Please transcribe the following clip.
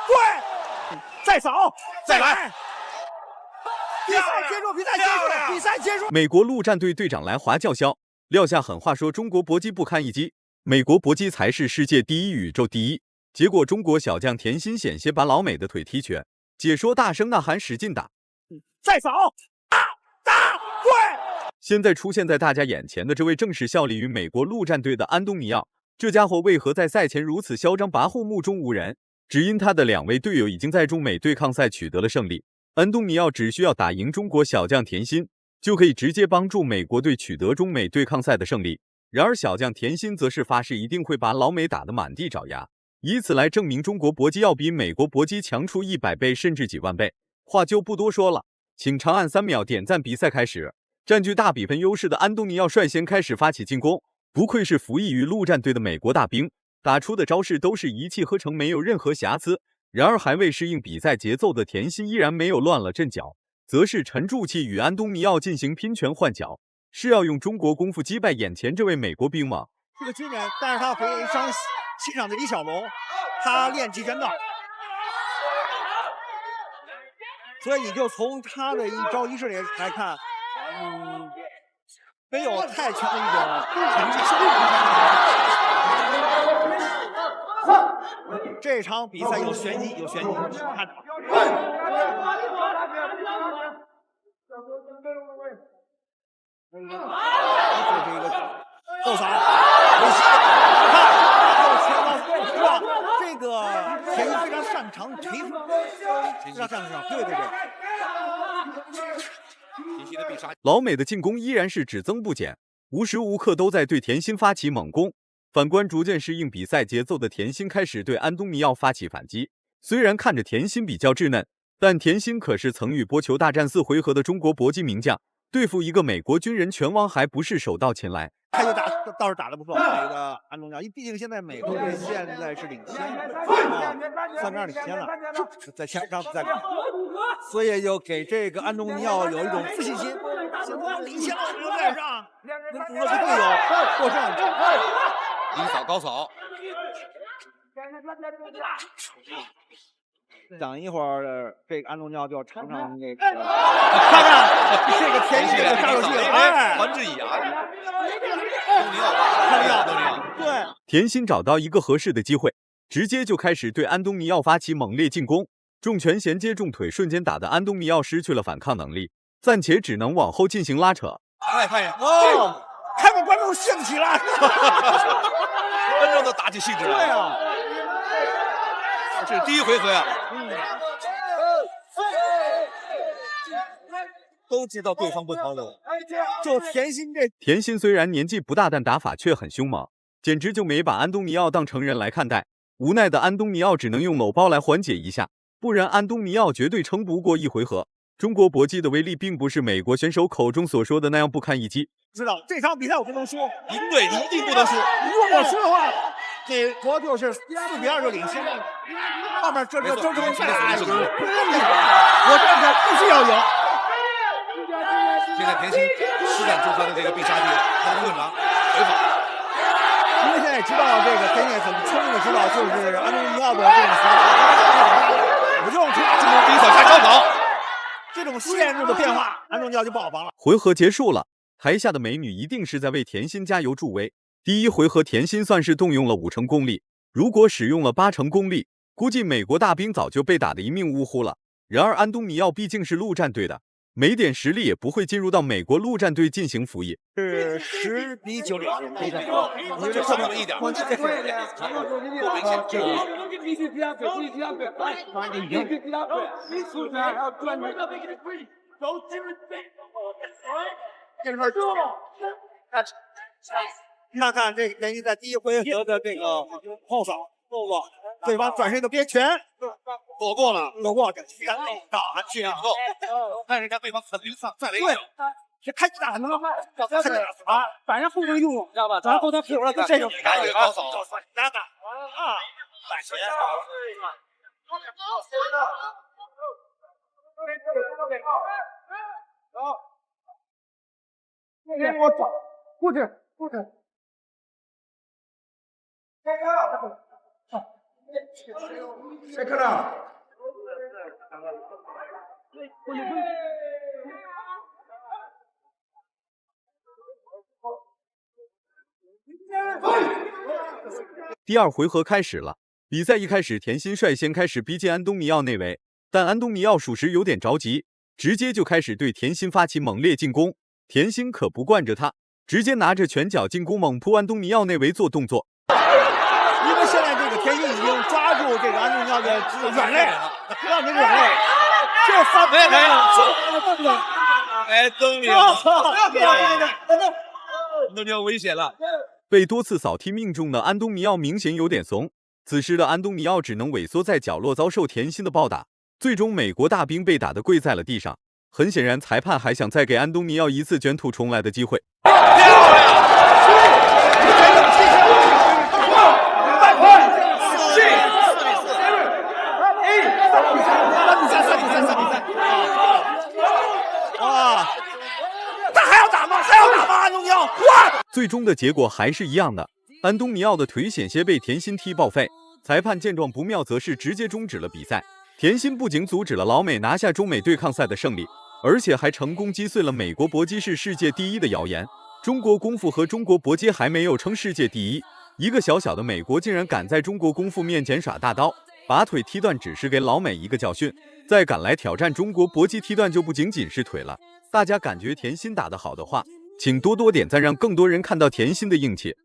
对，再扫，再来。比赛结束，比赛结束，比赛结束。美国陆战队队长来华叫嚣，撂下狠话说中国搏击不堪一击，美国搏击才是世界第一、宇宙第一。结果中国小将田心险些把老美的腿踢瘸，解说大声呐喊，使劲打，再扫，打，对。现在出现在大家眼前的这位正是效力于美国陆战队的安东尼奥。这家伙为何在赛前如此嚣张跋扈、目中无人？只因他的2位队友已经在中美对抗赛取得了胜利。安东尼奥只需要打赢中国小将田心，就可以直接帮助美国队取得中美对抗赛的胜利。然而小将田心则是发誓一定会把老美打得满地找牙，以此来证明中国搏击要比美国搏击强出100倍甚至几万倍。话就不多说了，请长按3秒点赞。比赛开始，占据大比分优势的安东尼奥率先开始发起进攻，不愧是服役于陆战队的美国大兵，打出的招式都是一气呵成，没有任何瑕疵。然而还未适应比赛节奏的田心依然没有乱了阵脚，则是沉住气与安东尼奥进行拼拳换脚，是要用中国功夫击败眼前这位美国兵吗？这个军人，但是他非常欣赏的李小龙，他练击拳道，所以你就从他的一招一式里来看，没有太强的一种成绩性。这场比赛有玄机，有玄机，看。这是一个后扫，这个田心非常擅长锤出，非常擅长，对。老美的进攻依然是只增不减，无时无刻都在对田心发起猛攻。反观逐渐适应比赛节奏的田心开始对安东尼奥发起反击。虽然看着田心比较稚嫩，但田心可是曾与波球大战4回合的中国搏击名将，对付一个美国军人拳王还不是手到擒来。他就倒是打得不错，这个安东尼奥，因为毕竟现在美国队现在是领先，3-2领先了，在前场比赛里，所以就给这个安东尼奥有一种自信心。现在领先了，留在上，跟主力队友获胜。低扫高扫。等一会儿，这个安东尼奥就要尝尝这个，看看这个田心的杀手锏，哎，还之以牙。对，田心找到一个合适的机会，直接就开始对安东尼奥发起猛烈进攻，重拳衔接重腿，瞬间打得安东尼奥失去了反抗能力，暂且只能往后进行拉扯。看一眼哦，看看观众兴起了，真正的打起兴致来。对啊，这是第1回合呀。都知道对方不逃走，就田心虽然年纪不大，但打法却很凶猛，简直就没把安东尼奥当成人来看待。无奈的安东尼奥只能用搂包来缓解一下，不然安东尼奥绝对撑不过1回合。中国搏击的威力并不是美国选手口中所说的那样不堪一击。知道这场比赛我不能输，对，一定不能输。如果输的话，美国就是4-2就领先了。后面这争赛，我这个必须要赢。现在田心施展出他的这个必杀技，他的盾掌回防。因为现在知道这个田心很聪明的知道，就是安东尼奥的这种我这种低扫加高扫，这种线路的变化，安东尼奥就不好防了。回合结束了，台下的美女一定是在为田心加油助威。第1回合田心算是动用了5成功力，如果使用了8成功力，估计美国大兵早就被打得一命呜呼了。然而安东尼奥毕竟是陆战队的，没点实力也不会进入到美国陆战队进行服役。是10比9领先，你这上了一点，我这不明显。看看这个田心在第1回合的这个后扫动作，对方转身的边拳躲过了，打去啊！看人家对方很灵散，再来一脚。这开打能啊，反正后面用，知道吧？咱后头屁股了，这就高扫，打啊，反拳。我走，过去。谁看了？第二回合开始了，比赛一开始，田心率先开始逼近安东尼奥内围，但安东尼奥属实有点着急，直接就开始对田心发起猛烈进攻。田心可不惯着他，直接拿着拳脚进攻猛扑安东尼奥内围做动作。因为现在这个田心已经抓住这个安东尼奥的软肋，让你软肋，这翻没有，哎，东尼奥，东尼奥危险了。被多次扫踢命中的安东尼奥明显有点怂，此时的安东尼奥只能萎缩在角落遭受田心的暴打，最终美国大兵被打得跪在了地上。很显然，裁判还想再给安东尼奥一次卷土重来的机会。啊！他还要打吗？还要打吗？安东尼奥！哇！最终的结果还是一样的，安东尼奥的腿险些被田心踢报废。裁判见状不妙，则是直接终止了比赛。田心不仅阻止了老美拿下中美对抗赛的胜利，而且还成功击碎了美国搏击是世界第一的谣言。中国功夫和中国搏击还没有称世界第一，一个小小的美国竟然敢在中国功夫面前耍大刀，把腿踢断只是给老美一个教训，再敢来挑战中国搏击踢断就不仅仅是腿了。大家感觉田心打得好的话，请多多点赞，让更多人看到田心的硬气。